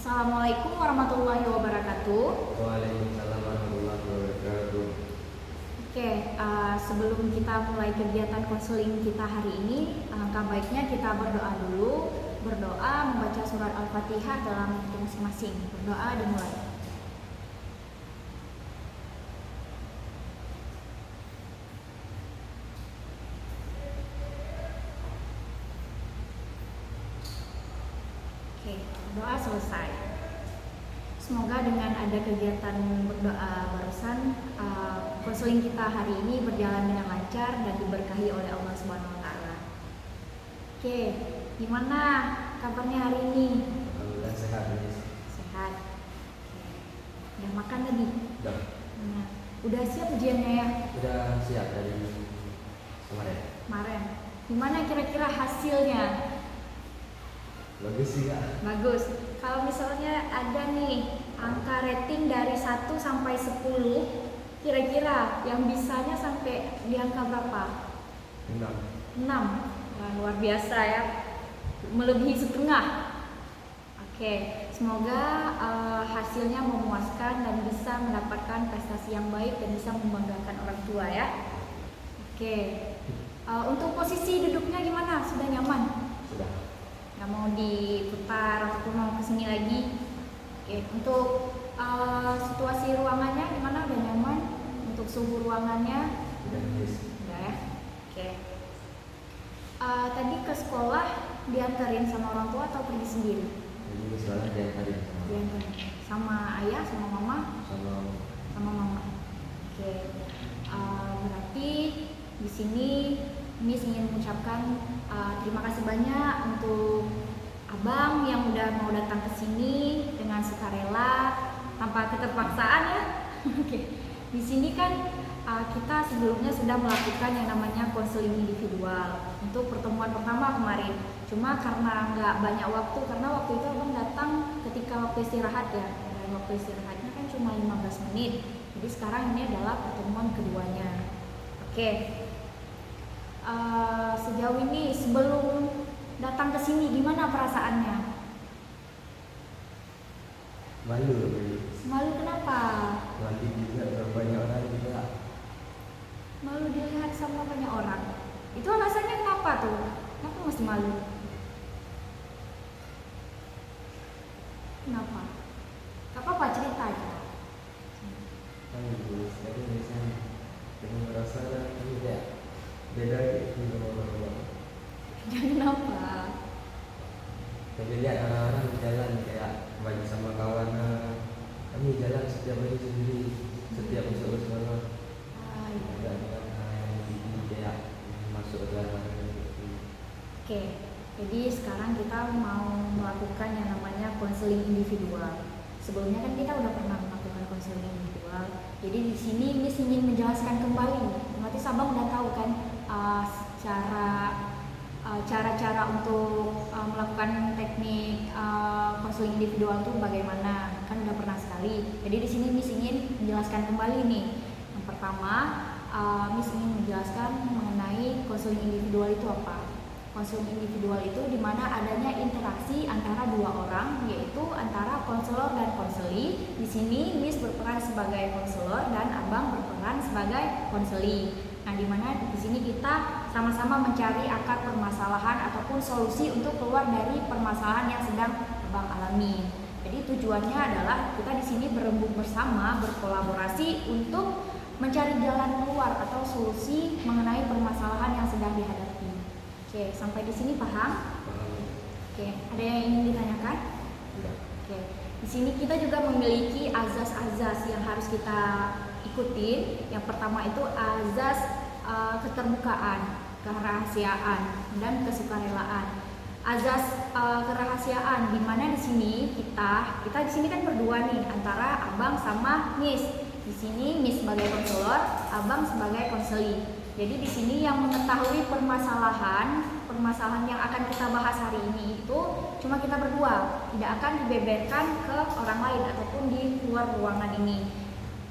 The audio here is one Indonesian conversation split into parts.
Assalamualaikum warahmatullahi wabarakatuh. Waalaikumsalam warahmatullahi wabarakatuh. Oke, sebelum kita mulai kegiatan konseling kita hari ini, alangkah baiknya kita berdoa dulu. Berdoa membaca surat Al-Fatihah dalam waktu masing-masing. Berdoa dimulai. Oke, doa selesai. Semoga dengan ada kegiatan berdoa barusan, konseling kita hari ini berjalan dengan lancar dan diberkahi oleh Allah Subhanahu wa taala. Oke, gimana kabarnya hari ini? Alhamdulillah sehat, Miss. Sehat. Udah makan tadi? Udah. Nah, udah siap ujiannya ya? Udah siap dari kemarin. Kemarin. Gimana kira-kira hasilnya? Bagus sih, Kak. Bagus. Kalau misalnya ada nih angka rating dari 1 sampai 10, kira-kira yang bisanya sampai di angka berapa? 6. 6. Wah, luar biasa ya. Melebihi setengah. Oke, semoga hasilnya memuaskan dan bisa mendapatkan prestasi yang baik dan bisa membanggakan orang tua ya. Oke. Untuk posisi duduknya gimana? Sudah nyaman? Sudah. Nggak mau diputar ataupun mau kesini lagi. Oke, untuk situasi ruangannya gimana? Udah nyaman? Untuk suhu ruangannya? Udah, Miss. Udah ya. Oke. Tadi ke sekolah diantarin sama orang tua atau pergi sendiri? Jadi Miss malah dia tadi Diantarin sama ayah, sama mama? sama Mama. Oke. Berarti di sini Miss ingin mengucapkan terima kasih banyak untuk Abang yang udah mau datang ke sini dengan sukarela tanpa keterpaksaan ya. Oke. Di sini kan kita sebelumnya sudah melakukan yang namanya konseling individual untuk pertemuan pertama kemarin. Cuma karena nggak banyak waktu, karena waktu itu Abang datang ketika waktu istirahat ya. Dan waktu istirahatnya kan cuma 15 menit. Jadi sekarang ini adalah pertemuan keduanya. Oke. Sejauh ini sebelum datang ke sini gimana perasaannya? malu, Miss. Malu kenapa? Nanti juga berapa banyak orang juga. Malu dilihat sama banyak orang. Itu alasannya kenapa tuh? Kenapa mesti malu? Kenapa? Gak apa-apa, cerita aja. Miss. Tadi misalnya dengan merasa tidak beda gitu sama orang-orang. Jangan apa? Tapi lihat orang-orang jalan kayak bagi sama kawan, kami jalan setiap hari sendiri, setiap masuk ke sekolah. Iya. Ada yang kayak masuk ke dalam gitu. Oke, jadi sekarang kita mau melakukan yang namanya konseling individual. Sebelumnya kan kita udah pernah melakukan konseling individual. Jadi di sini Miss ingin menjelaskan kembali. Berarti Sabang udah tahu kan cara-cara untuk melakukan teknik konseling individual itu bagaimana? Kan udah pernah sekali. Jadi di sini Miss ingin menjelaskan kembali nih. Yang pertama, Miss ingin menjelaskan mengenai konseling individual itu apa. Konseling individual itu di mana adanya interaksi antara dua orang, yaitu antara konselor dan konseli. Di sini Miss berperan sebagai konselor dan Abang berperan sebagai konseli. Nah, di mana di sini kita sama-sama mencari akar permasalahan ataupun solusi untuk keluar dari permasalahan yang sedang Abang alami. Jadi tujuannya adalah kita di sini berembuk bersama, berkolaborasi untuk mencari jalan keluar atau solusi mengenai permasalahan yang sedang dihadapi. Oke, sampai di sini paham? Oke, ada yang ingin ditanyakan? Tidak. Oke, di sini kita juga memiliki azas-azas yang harus kita ikutin. Yang pertama itu azas keterbukaan, kerahasiaan, dan kesukarelaan. Azas kerahasiaan, di mana di sini kita di sini kan berdua nih antara Abang sama Miss. Di sini Miss sebagai konselor, Abang sebagai konseli. Jadi di sini yang mengetahui permasalahan yang akan kita bahas hari ini itu cuma kita berdua, tidak akan dibeberkan ke orang lain ataupun di luar ruangan ini,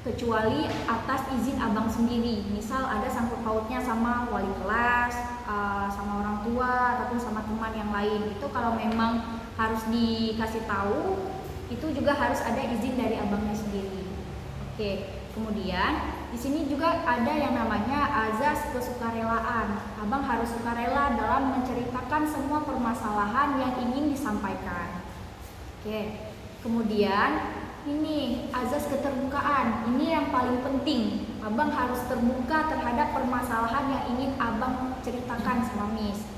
kecuali atas izin Abang sendiri. Misal ada sangkut pautnya sama wali kelas, sama orang tua ataupun sama teman yang lain. Itu kalau memang harus dikasih tahu itu juga harus ada izin dari abangnya sendiri. Oke, kemudian di sini juga ada yang namanya azas kesukarelaan. Abang harus sukarela dalam menceritakan semua permasalahan yang ingin disampaikan. Oke, kemudian ini azas keterbukaan. Ini yang paling penting. Abang harus terbuka terhadap permasalahan yang ingin abang ceritakan sama Miss.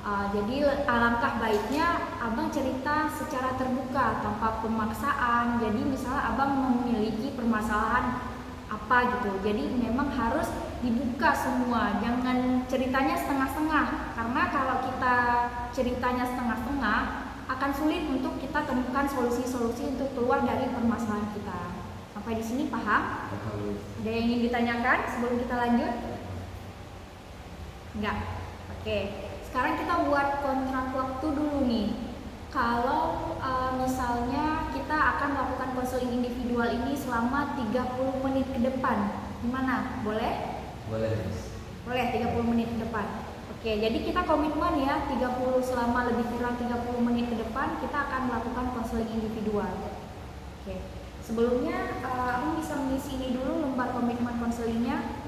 Jadi alangkah baiknya abang cerita secara terbuka tanpa pemaksaan. Jadi misalnya abang memiliki permasalahan apa gitu, jadi memang harus dibuka semua, jangan ceritanya setengah-setengah, karena kalau kita ceritanya setengah-setengah akan sulit untuk kita temukan solusi-solusi untuk keluar dari permasalahan kita. Sampai di sini paham? Paham. Ada yang ingin ditanyakan sebelum kita lanjut? Enggak? Oke, sekarang kita buat kontrak waktu dulu nih. Kalau misalnya kita akan melakukan konseling individual ini selama 30 menit ke depan, gimana? Boleh? Boleh, Miss. Boleh 30 menit ke depan. Oke, jadi kita komitmen ya, 30 selama lebih kurang 30 menit ke depan kita akan melakukan konseling individual. Oke. Sebelumnya aku bisa mengisi ini dulu lembar komitmen konselingnya.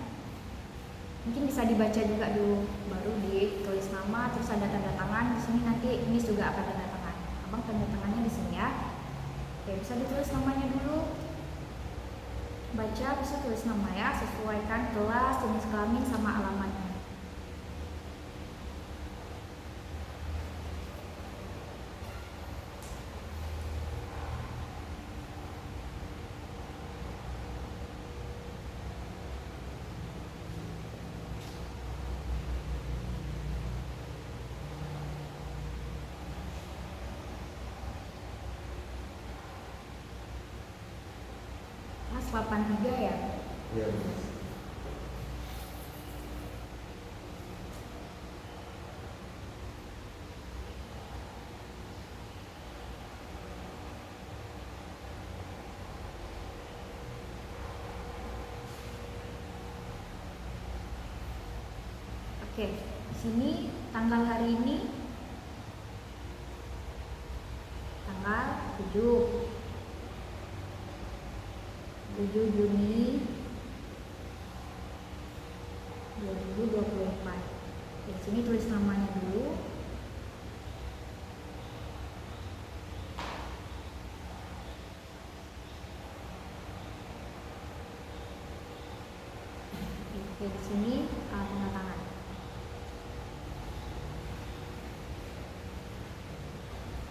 Mungkin bisa dibaca juga dulu, baru ditulis nama, terus ada tanda tangan. Di sini nanti Miss juga akan tanda tangan. Abang tanda tangannya di sini ya. Oke, bisa ditulis namanya dulu. Baca, bisa tulis nama ya, sesuaikan kelas, jenis kelamin sama alamatnya. Kelas 83 ya. Iya, Miss. Oke, di sini tanggal hari ini tanggal 7 Juni 2024. Di sini tulis namanya dulu. Oke, di sini tanda tangan.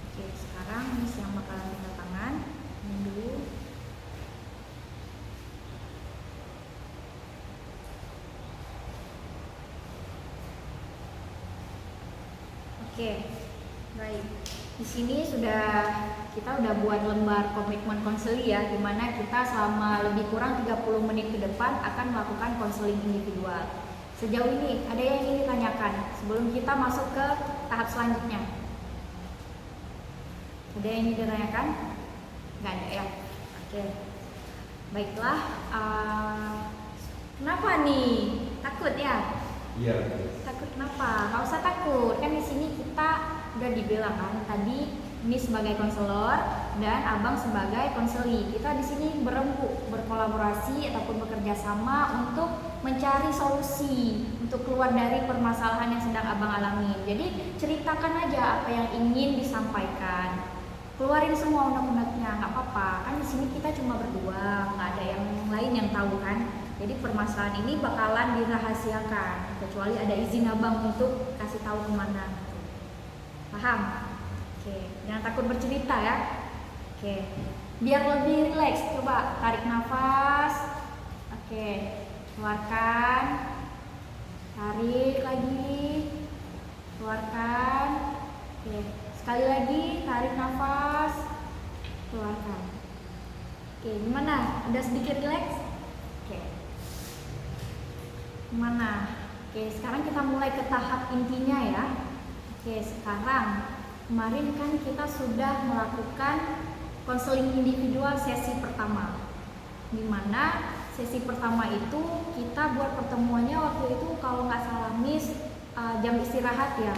Oke, sekarang Miss yang bakalan tanda tangan. Ini dulu. Oke, baik. Di sini kita udah buat lembar komitmen konseling ya, di mana kita selama lebih kurang 30 menit ke depan akan melakukan konseling individual. Sejauh ini ada yang ingin ditanyakan sebelum kita masuk ke tahap selanjutnya? Ada yang ingin ditanyakan? Nggak ada ya? Oke. Baiklah. Kenapa nih? Takut ya? Iya, Miss. Takut kenapa? Gak usah takut, kan di sini kita udah dibilang kan tadi ini sebagai konselor dan abang sebagai konseli. Kita di sini berembuk, berkolaborasi ataupun bekerja sama untuk mencari solusi untuk keluar dari permasalahan yang sedang abang alami. Jadi ceritakan aja apa yang ingin disampaikan, keluarin semua unek-uneknya, nggak apa-apa. Kan di sini kita cuma berdua, nggak ada yang lain yang tahu kan. Jadi permasalahan ini bakalan dirahasiakan kecuali ada izin abang untuk kasih tahu kemana. Paham? Oke, jangan takut bercerita ya. Oke, biar lebih rileks, coba tarik nafas. Oke, keluarkan. Tarik lagi. Keluarkan. Oke, sekali lagi tarik nafas. Keluarkan. Oke, gimana? Udah sedikit rileks? Oke. Gimana? Oke, sekarang kita mulai ke tahap intinya ya. Oke, sekarang kemarin kan kita sudah melakukan konseling individual sesi pertama, dimana sesi pertama itu kita buat pertemuannya waktu itu kalau nggak salah Miss jam istirahat ya.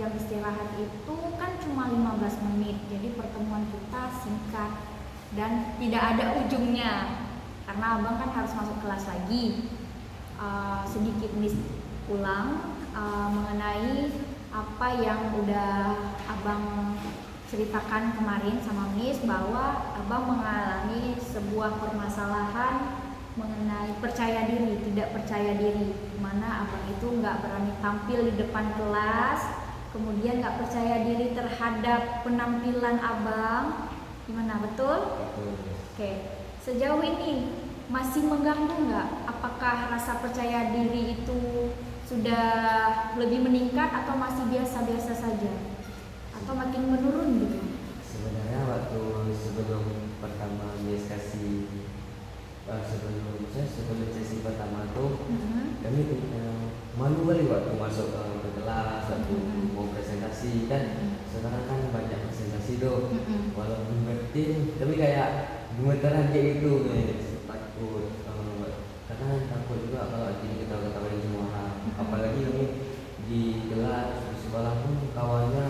Jam istirahat itu kan cuma 15 menit, jadi pertemuan kita singkat. dan tidak ada ujungnya karena abang kan harus masuk kelas lagi. Sedikit Miss ulang mengenai apa yang udah abang ceritakan kemarin sama Miss, bahwa abang mengalami sebuah permasalahan mengenai percaya diri, tidak percaya diri, dimana abang itu nggak berani tampil di depan kelas, kemudian nggak percaya diri terhadap penampilan abang. Gimana, betul? Oke, sejauh ini masih mengganggu nggak? Apakah rasa percaya diri itu sudah lebih meningkat atau masih biasa-biasa saja? Atau makin menurun gitu? Sebenarnya waktu sebelum pertama Miss kasih sebelum sesi pertama tuh kami malu kali waktu masuk ke kelas, waktu mau presentasi kan. Sekarang kan banyak presentasi tuh, walaupun ngerti tapi kayak gemeteran kayak gitu, takut karena takut juga kalau diketawain semua orang. Apalagi kami di kelas di sekolah pun kawannya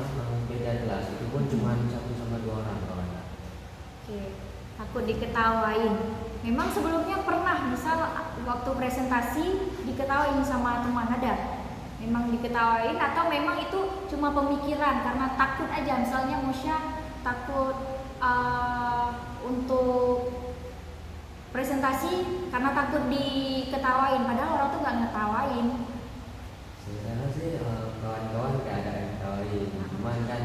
beda kelas, itu pun cuma 1 sama 2 orang kawannya. Oke, takut diketawain. Memang sebelumnya pernah misal waktu presentasi diketawain sama teman, ada? Memang diketawain atau memang itu cuma pemikiran karena takut aja, misalnya Musya takut untuk presentasi karena takut diketawain, padahal orang tuh nggak ngetawain. Sebenarnya sih kawan-kawan gak ada yang ketawain, cuman kan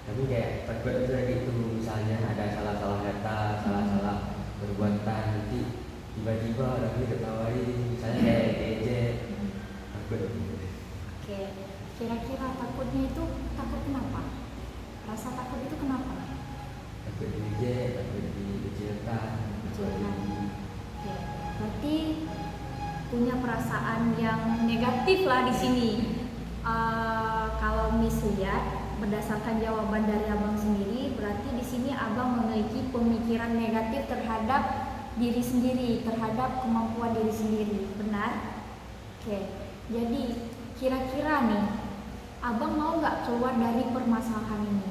kami kayak takut aja gitu, misalnya ada salah-salah kata, salah-salah perbuatan, nanti tiba-tiba orang ini ketawain, misalnya kayak ejek, takut. Oke, kira-kira takutnya itu takut kenapa? Rasa takut itu kenapa? Takut diejek, takut dikecilkan. Oke, berarti punya perasaan yang negatif lah di sini. Kalau Miss lihat berdasarkan jawaban dari abang sendiri, berarti di sini abang memiliki pemikiran negatif terhadap diri sendiri, terhadap kemampuan diri sendiri, benar? Oke, jadi kira-kira nih, abang mau nggak keluar dari permasalahan ini?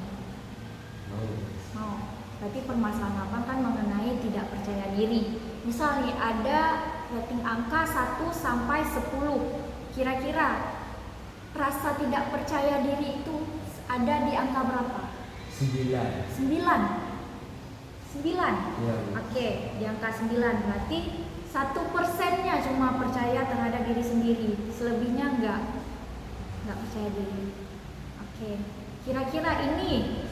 Mau. Berarti permasalahan abang kan mengenai tidak percaya diri. Misalnya ada rating angka 1 sampai 10. Kira-kira rasa tidak percaya diri itu ada di angka berapa? 9. 9. Ya. Oke, di angka 9. Berarti 1%-nya cuma percaya terhadap diri sendiri. Selebihnya enggak percaya diri. Oke. Kira-kira ini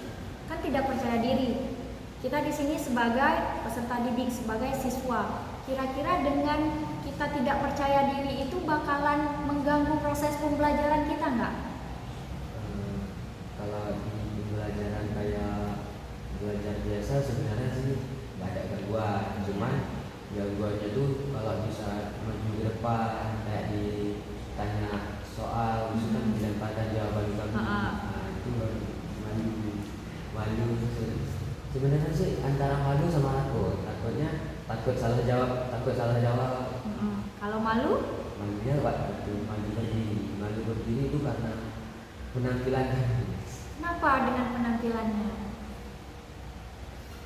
kan tidak percaya diri. Kita di sini sebagai peserta didik, sebagai siswa. Kira-kira dengan kita tidak percaya diri itu bakalan mengganggu proses pembelajaran kita nggak? Kalau di pembelajaran kayak belajar biasa sebenarnya sih nggak ada gangguan, cuman gangguannya tuh kalau bisa maju ke depan, kayak ditanya soal, misalkan dilemparkan jawaban kami, itu baru malu. Sebenarnya sih antara malu sama takutnya takut salah jawab. Kalau malu? Malunya malu berdiri itu karena penampilannya. Kenapa dengan penampilannya?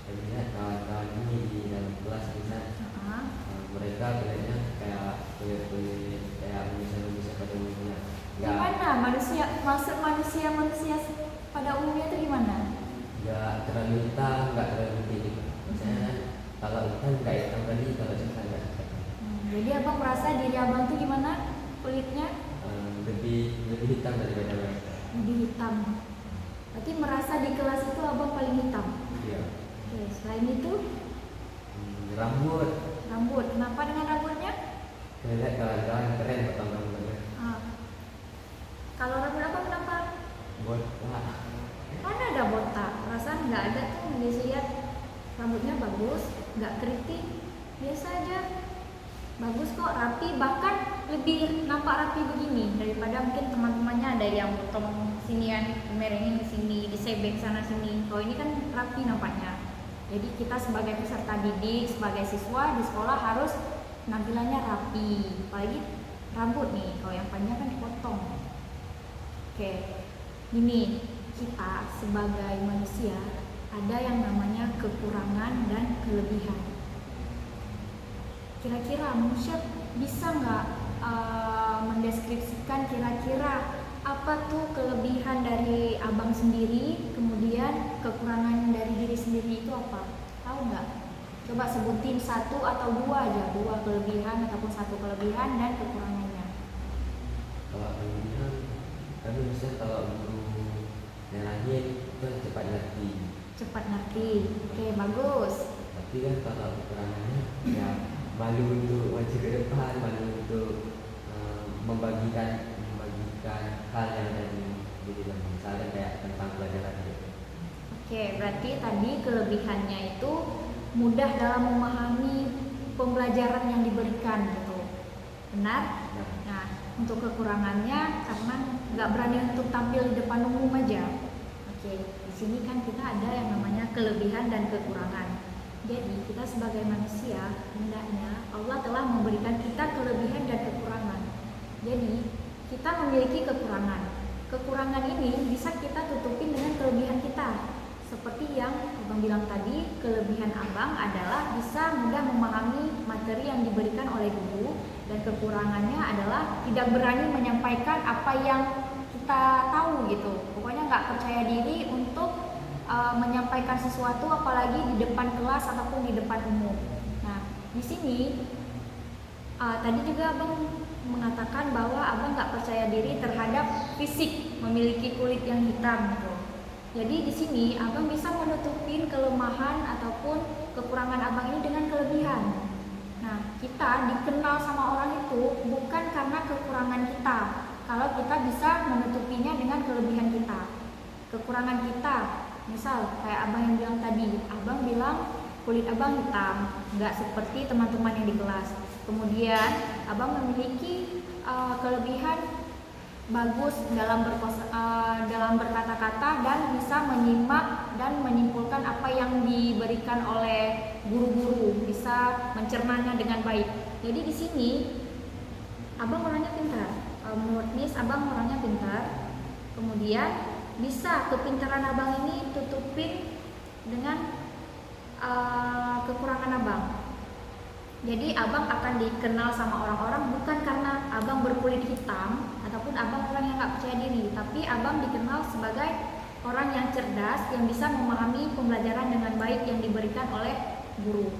Saya lihat kawan-kawan ini di dalam kelas bisa mereka kelihatannya kayak manusia pada umumnya. Gimana manusia pada umumnya itu gimana? Nggak terlalu hitam, nggak terlalu putih. Misalnya kan kalau hitam nggak hitam tadi, kalau cerah nggak cerah. Jadi abang merasa diri abang tuh gimana kulitnya? Lebih hitam daripada mereka. Lebih hitam. Berarti merasa di kelas itu abang paling hitam. Iya. Oke, selain itu? Rambut. Kenapa dengan rambutnya? Saya lihat kawan-kawan keren potong rambutnya. Kalau rambut abang kenapa? Botak. Mana ada botak? Perasaan nggak ada tuh. Dilihat rambutnya bagus, nggak keriting, biasa aja. Bagus kok, rapi, bahkan lebih nampak rapi begini daripada mungkin teman-temannya ada yang potong sini kan, merengin di sini, disebek sana sini. Kalau ini kan rapi nampaknya. Jadi kita sebagai peserta didik, sebagai siswa di sekolah harus penampilannya rapi. Apalagi rambut nih, kalau yang panjang kan dipotong. Oke, ini kita sebagai manusia ada yang namanya kekurangan dan kelebihan. Kira-kira manusia bisa nggak mendeskripsikan kira-kira apa tuh kelebihan dari abang sendiri, kemudian kekurangan dari diri sendiri itu apa? Tahu nggak? Coba sebutin satu atau dua aja, dua kelebihan ataupun satu kelebihan dan kekurangannya. Kalau kelebihan, kami misalnya kalau guru nyaranin itu cepat ngerti. Cepat ngerti, oke bagus. Tapi kan kalau kekurangannya ya malu untuk maju ke depan, malu untuk membagikan hal yang ada di dalam, misalnya kayak tentang pelajaran gitu. Oke, berarti tadi kelebihannya itu mudah dalam memahami pembelajaran yang diberikan gitu. Benar? Nah, untuk kekurangannya karena nggak berani untuk tampil di depan umum aja. Oke, di sini kan kita ada yang namanya kelebihan dan kekurangan. Jadi kita sebagai manusia hendaknya Allah telah memberikan kita kelebihan dan kekurangan. Jadi kita memiliki kekurangan. Kekurangan ini bisa kita tutupin dengan kelebihan kita. Seperti yang abang bilang tadi, kelebihan abang adalah bisa mudah memahami materi yang diberikan oleh guru, dan kekurangannya adalah tidak berani menyampaikan apa yang kita tahu gitu. Pokoknya nggak percaya diri untuk menyampaikan sesuatu, apalagi di depan kelas ataupun di depan umum. Nah, di sini tadi juga abang mengatakan bahwa abang nggak percaya diri terhadap fisik, memiliki kulit yang hitam gitu. Jadi di sini abang bisa menutupin kelemahan ataupun kekurangan abang ini dengan kelebihan. Nah, kita dikenal sama orang itu bukan karena kekurangan kita. Kalau kita bisa menutupinya dengan kelebihan kita. Kekurangan kita, misal kayak abang yang bilang tadi, abang bilang kulit abang hitam, nggak seperti teman-teman yang di kelas. Kemudian abang memiliki kelebihan bagus dalam berkata-kata dan bisa menyimak dan menyimpulkan apa yang diberikan oleh guru-guru, bisa mencernanya dengan baik. Jadi di sini abang orangnya pintar. Menurut Miss, abang orangnya pintar. Kemudian bisa kepintaran abang ini tutupin dengan kekurangan abang. Jadi abang akan dikenal sama orang-orang bukan karena abang berkulit hitam ataupun abang orang yang nggak percaya diri, tapi abang dikenal sebagai orang yang cerdas yang bisa memahami pembelajaran dengan baik yang diberikan oleh guru.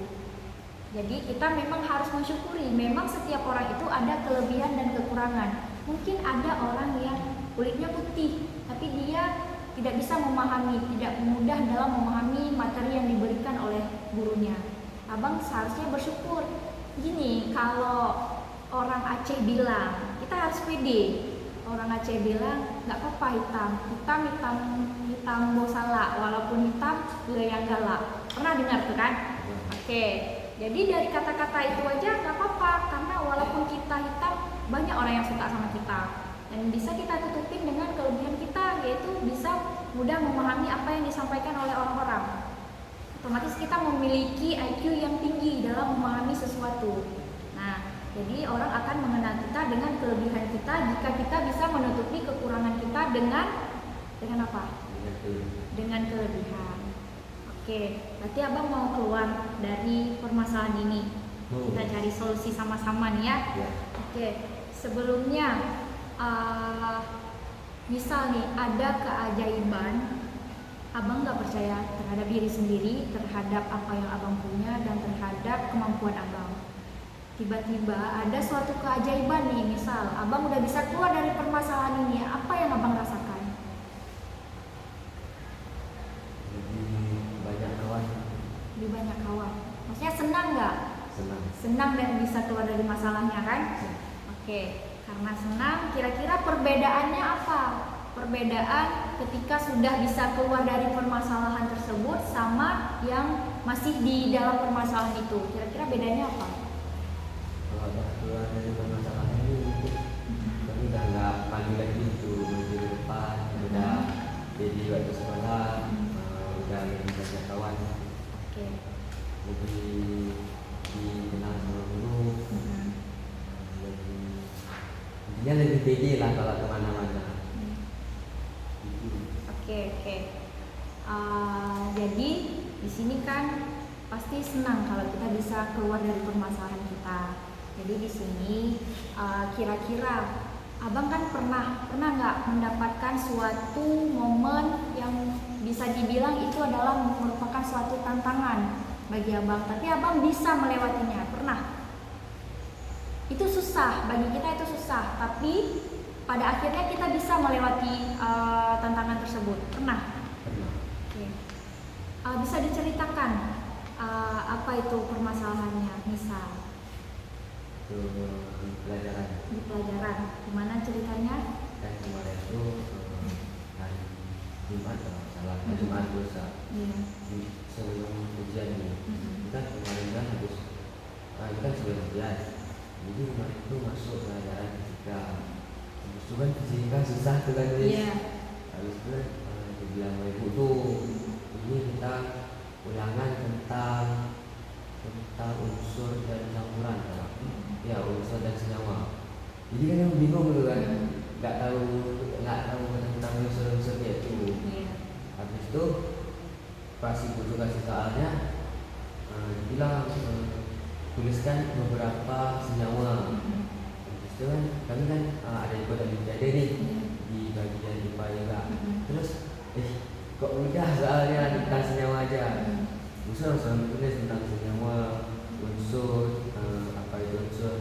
Jadi kita memang harus mensyukuri, memang setiap orang itu ada kelebihan dan kekurangan. Mungkin ada orang yang kulitnya putih, tapi dia tidak bisa memahami, tidak mudah dalam memahami materi yang diberikan oleh gurunya. Abang seharusnya bersyukur. Gini, kalau orang Aceh bilang, kita harus pede. Orang Aceh bilang, nggak apa-apa hitam bosala, walaupun hitam yang galak. Pernah dengar tuh kan? Oke. Jadi dari kata-kata itu aja nggak apa-apa, karena walaupun kita hitam, banyak orang yang suka sama kita. Dan bisa kita tutupin dengan kelebihan kita, yaitu bisa mudah memahami apa yang disampaikan oleh orang-orang. Otomatis kita memiliki IQ yang tinggi dalam memahami sesuatu. Nah, jadi orang akan mengenal kita dengan kelebihan kita jika kita bisa menutupi kekurangan kita dengan apa? Dengan kelebihan. Oke, berarti abang mau keluar dari permasalahan ini. Kita cari solusi sama-sama nih ya. Oke, sebelumnya misal nih ada keajaiban, abang nggak percaya terhadap diri sendiri, terhadap apa yang abang punya, dan terhadap kemampuan abang. Tiba-tiba ada suatu keajaiban nih, misal abang udah bisa keluar dari permasalahan ini, apa yang abang rasakan? Lebih banyak kawan. Maksudnya senang nggak? Senang dan bisa keluar dari masalahnya kan? Oke, karena senang, kira-kira perbedaannya apa? Perbedaan ketika sudah bisa keluar dari permasalahan tersebut sama yang masih di dalam permasalahan itu, kira-kira bedanya apa? Kalau udah keluar dari permasalahan ini, kami udah nggak maju lagi itu menuju ke depan, udah jadi waktu sekolah, udah lebih banyak kawan, lebih dikenal sama guru, lebih pede lah kalau kemana-mana. Oke. Jadi di sini kan pasti senang kalau kita bisa keluar dari permasalahan kita. Jadi di sini kira-kira abang kan pernah nggak mendapatkan suatu momen yang bisa dibilang itu adalah merupakan suatu tantangan bagi abang, tapi abang bisa melewatinya? Pernah? Itu susah, bagi kita itu susah, tapi pada akhirnya kita bisa melewati tantangan tersebut. Pernah? Pernah. Oke. Bisa diceritakan apa itu permasalahannya, misal Itu di pelajaran. di pelajaran, gimana ceritanya? Dan kemarin itu hari Jumat kalau nggak salah, Jumat lusa Iya. sebelum ujian nih. Kita kemarin kan habis, kita kan sebelum ujian. Jadi kemarin itu masuk pelajaran fisika. Habis itu kan fisika susah tuh kan, Iya. habis itu dibilang sama ibu tuh, ini kita ulangan tentang unsur dan campuran, ya unsur dan senyawa. Jadi kan yang bingung gitu kan, nggak tahu tentang unsur-unsurnya itu. Iya. Habis itu pas ibu tuh kasih soalnya, dibilang tuliskan beberapa senyawa. Habis itu kan kami kan ada ikut olimpiade nih di bagian IPA juga. Terus kok mudah soalnya tentang senyawa aja. Bisa langsung tulis tentang senyawa, unsur, apa itu unsur.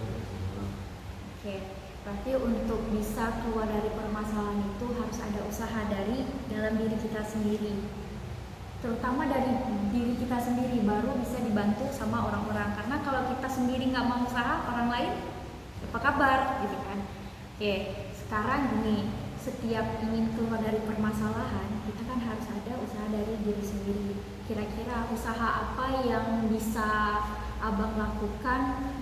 Oke, berarti untuk bisa keluar dari permasalahan itu harus ada usaha dari dalam diri kita sendiri, terutama dari diri kita sendiri, baru bisa dibantu sama orang-orang. Karena kalau kita sendiri nggak mau usaha, orang lain apa kabar gitu kan. Oke, sekarang gini, setiap ingin keluar dari permasalahan, kita kan harus ada usaha dari diri sendiri. Kira-kira usaha apa yang bisa abang lakukan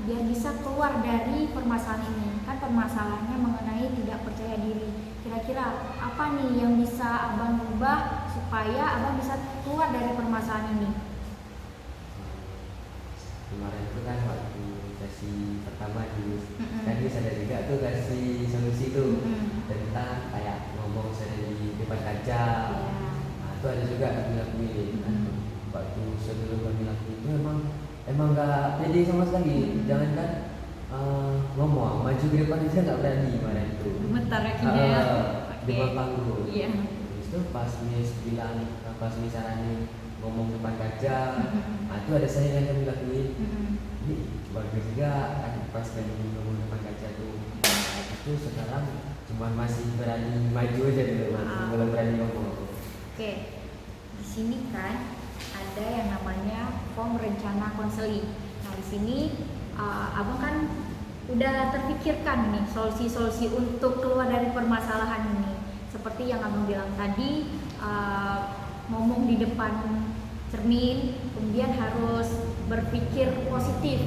biar bisa keluar dari permasalahan ini? Kan permasalahannya mengenai tidak percaya diri. Kira-kira apa nih yang bisa abang ubah supaya abang bisa keluar dari permasalahan ini? Kemarin itu kan waktu sesi pertama kan bisa ada juga tuh kasih solusi tuh tentang kayak ngomong sering di depan kaca. Nah itu ada juga kami lakuin. Waktu sebelum kami lakuin itu emang nggak pede sama sekali. Jangankan ngomong maju ke depan aja nggak berani kemarin itu. Gemetar akhirnya. Depan panggung. Iya. Terus itu pas Miss bilang, pas Miss saranin ngomong depan kaca, nah itu ada saya yang kami lakuin. Ini bagus juga kan pas kami ngomong depan kaca tuh. Itu sekarang cuma masih berani maju aja dulu, masih belum berani ngomong. Oke, di sini kan ada yang namanya form rencana konseling. Nah di sini abang kan udah terpikirkan nih solusi-solusi untuk keluar dari permasalahan ini. Seperti yang abang bilang tadi, ngomong di depan cermin, kemudian harus berpikir positif.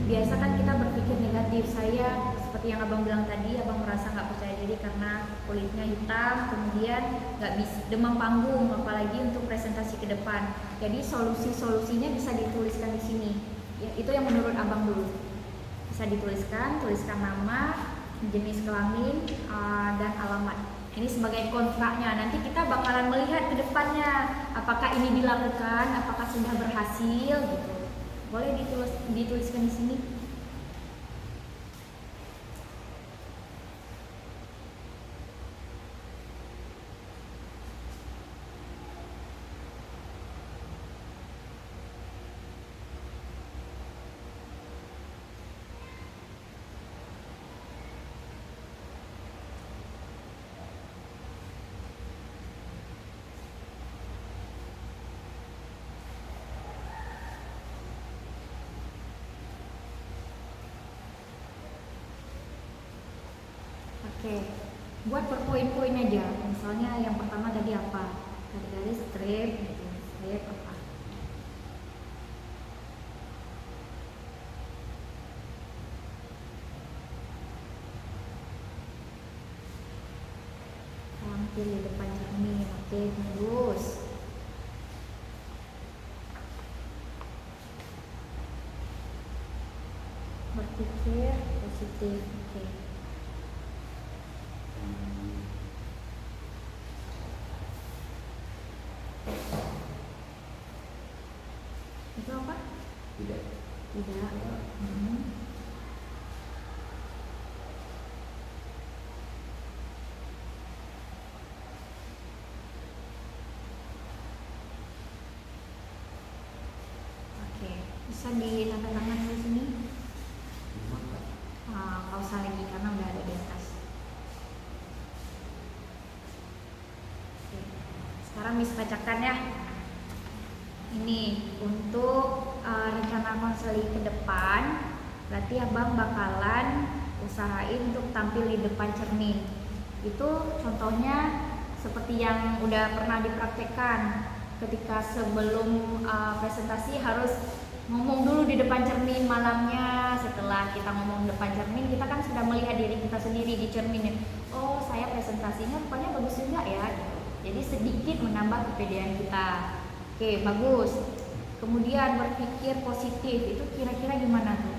Biasa kan kita berpikir negatif. Saya seperti yang abang bilang tadi, abang merasa nggak percaya diri karena kulitnya hitam, kemudian nggak bisa demam panggung, apalagi untuk presentasi ke depan. Jadi solusinya bisa dituliskan di sini. Ya, itu yang menurut abang dulu. Bisa tuliskan nama, jenis kelamin, dan alamat. Ini sebagai kontraknya. Nanti kita bakalan melihat ke depannya apakah ini dilakukan, apakah sudah berhasil gitu. Boleh dituliskan di sini. Oke, buat per poin-poin aja. Misalnya yang pertama tadi apa? Garis-garis strip, gitu. Strip apa? Tampil di depan cermin, oke, terus. Berpikir positif, oke. Itu apa? Tidak. Tidak. Ya. Oke, bisa ditanda tangan di sini. Maka Nggak usah lagi karena udah ada di atas. Oke. Sekarang bisa bacakan ya. Ini untuk rencana konseling ke depan. Berarti abang bakalan usahain untuk tampil di depan cermin. Itu contohnya seperti yang udah pernah dipraktekkan. Ketika sebelum presentasi harus ngomong dulu di depan cermin malamnya. Setelah kita ngomong di depan cermin, kita kan sudah melihat diri kita sendiri di cermin. Oh, saya presentasinya rupanya bagus juga ya. Jadi sedikit menambah kepedean kita. Oke, bagus. Kemudian berpikir positif, itu kira-kira gimana tuh?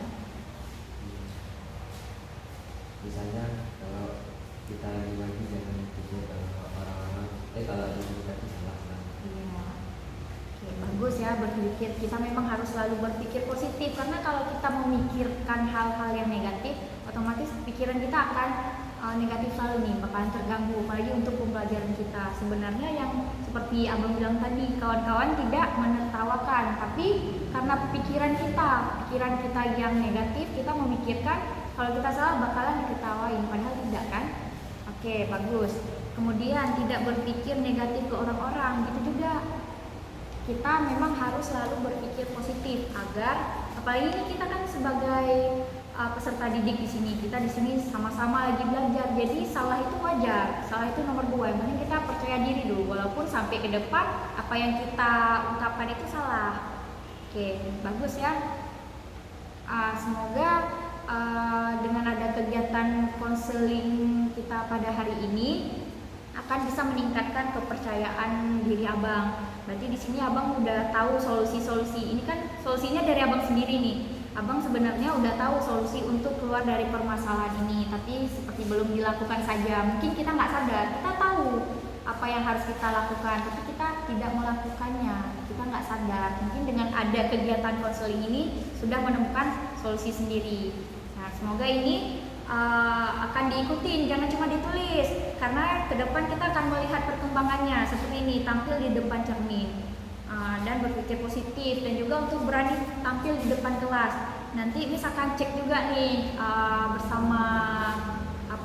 misalnya kalau kita lagi ngaji jangan pikir orang-orang kalau kita itu salah kan. Iya. Oke, bagus ya berpikir. Kita memang harus selalu berpikir positif karena kalau kita memikirkan hal-hal yang negatif, otomatis pikiran kita akan negatif selalu nih, bakalan terganggu apalagi untuk pembelajaran kita. Sebenarnya yang seperti abang bilang tadi, kawan-kawan tidak menertawakan, tapi karena pikiran kita yang negatif, kita memikirkan kalau kita salah bakalan diketawain, padahal tidak kan. Oke, bagus. Kemudian tidak berpikir negatif ke orang-orang, gitu juga. Kita memang harus selalu berpikir positif agar, apalagi ini kita kan sebagai peserta didik di sini, kita di sini sama-sama lagi belajar, jadi salah itu wajar, salah itu nomor 2. Yang penting kita percaya diri dulu, walaupun sampai ke depan apa yang kita ungkapkan itu salah. Oke, bagus ya. Semoga dengan ada kegiatan konseling kita pada hari ini akan bisa meningkatkan kepercayaan diri abang. Berarti di sini abang udah tahu solusi-solusi. Ini kan solusinya dari abang sendiri nih. Abang sebenarnya udah tahu solusi untuk keluar dari permasalahan ini, tapi seperti belum dilakukan saja. Mungkin kita nggak sadar, kita tahu apa yang harus kita lakukan, tapi kita tidak melakukannya. Kita nggak sadar. Mungkin dengan ada kegiatan konseling ini sudah menemukan solusi sendiri. Nah, semoga ini akan diikutin, jangan cuma ditulis, karena ke depan kita akan melihat perkembangannya seperti ini, tampil di depan cermin dan berpikir positif, dan juga untuk berani tampil di depan kelas. Nanti Miss akan cek juga nih bersama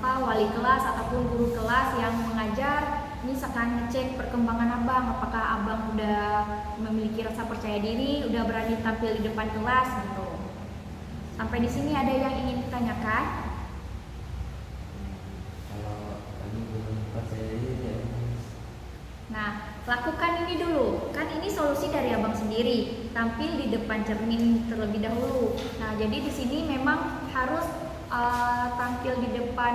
wali kelas ataupun guru kelas yang mengajar. Miss akan ngecek perkembangan abang, apakah abang udah memiliki rasa percaya diri, udah berani tampil di depan kelas gitu. Sampai di sini ada yang ingin ditanyakan? Nah, lakukan ini dulu. Kan ini solusi dari abang sendiri. Tampil di depan cermin terlebih dahulu. Nah, jadi di sini memang harus tampil di depan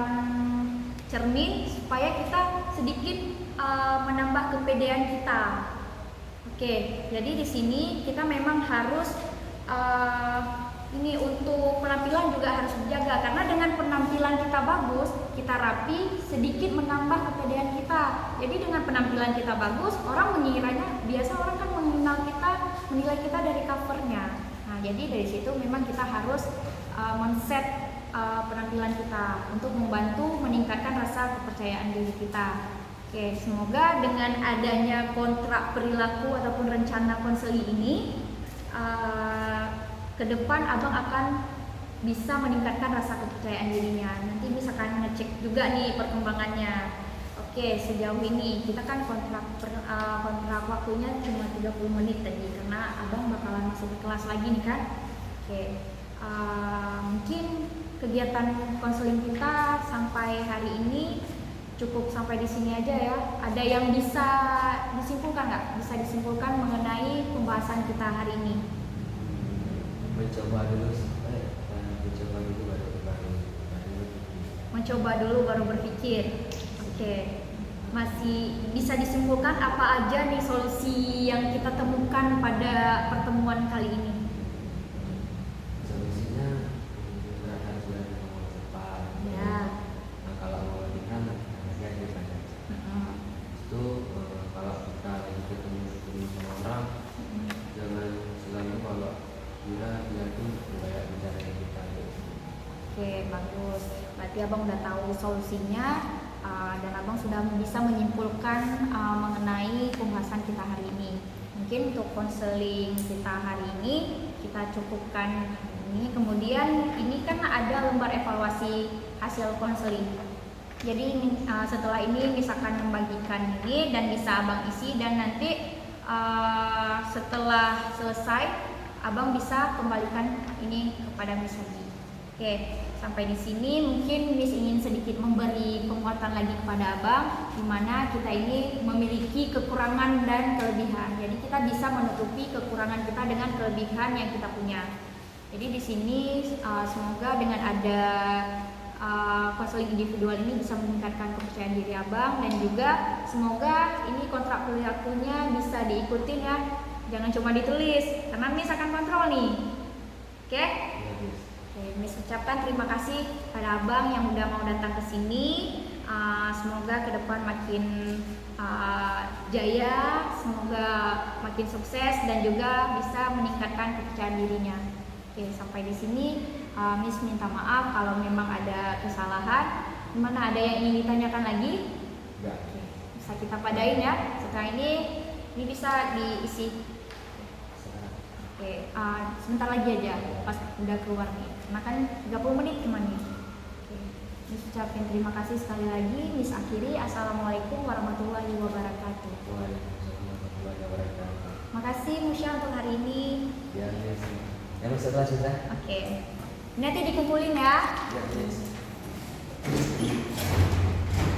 cermin supaya kita sedikit menambah kepedean kita. Oke, jadi di sini kita memang harus ini untuk penampilan juga harus dijaga, karena dengan penampilan kita bagus, kita rapi, sedikit menambah kepedean kita. Jadi dengan penampilan kita bagus, orang mengiranya, biasa orang kan menilai kita dari covernya. Nah, jadi dari situ memang kita harus men-set penampilan kita untuk membantu meningkatkan rasa kepercayaan diri kita. Oke, semoga dengan adanya kontrak perilaku ataupun rencana konseling ini ke depan abang akan bisa meningkatkan rasa kepercayaan dirinya. Nanti misalkan ngecek juga nih perkembangannya. Oke, sejauh ini kita kan kontrak waktunya cuma 30 menit tadi, karena abang bakalan masuk ke kelas lagi nih kan. Oke, mungkin kegiatan konseling kita sampai hari ini cukup sampai di sini aja ya. Ada yang bisa disimpulkan nggak? Bisa disimpulkan mengenai pembahasan kita hari ini? Mencoba dulu baru berpikir. Oke. Masih bisa disimpulkan apa aja nih solusi yang kita temukan pada pertemuan kali ini? Solusinya harus berani ngomong cepat. Ya. Nah, kalau mau dikan aja itu kalau kita lagi ketemu sama orang jangan selalu kira dia tuh kayak bicara kita gitu. Oke, bagus. Berarti abang udah tahu solusinya, dan abang sudah bisa menyimpulkan mengenai pembahasan kita hari ini. Mungkin untuk konseling kita hari ini kita cukupkan ini. Kemudian ini kan ada lembar evaluasi hasil konseling. Jadi setelah ini misalkan membagikan ini dan bisa abang isi, dan nanti setelah selesai abang bisa kembalikan ini kepada Miss lagi. Oke, sampai di sini mungkin Miss ingin sedikit memberi penguatan lagi kepada abang, di mana kita ini memiliki kekurangan dan kelebihan. Jadi kita bisa menutupi kekurangan kita dengan kelebihan yang kita punya. Jadi di sini semoga dengan ada konseling individual ini bisa meningkatkan kepercayaan diri abang, dan juga semoga ini kontrak perilakunya bisa diikutin ya, jangan cuma ditulis karena Miss akan kontrol nih. Oke? Oke, Miss ucapkan terima kasih pada abang yang udah mau datang ke sini. Semoga ke depan makin jaya, semoga makin sukses dan juga bisa meningkatkan kepercayaan dirinya. Oke, sampai di sini Miss minta maaf kalau memang ada kesalahan. Mana ada yang ingin ditanyakan lagi? Enggak. Oke, bisa kita padain ya. Setelah ini bisa diisi. Oke, sebentar lagi aja pas udah keluar nih. Karena kan 30 menit cuman nih. Oke, Miss ucapin terima kasih sekali lagi. Miss akhiri, assalamualaikum warahmatullahi wabarakatuh. Waalaikumsalam warahmatullahi wabarakatuh. Makasih Musya untuk hari ini. Ya, Miss. Yang setelah sudah. Oke, nanti dikumpulin ya. Ya, Miss.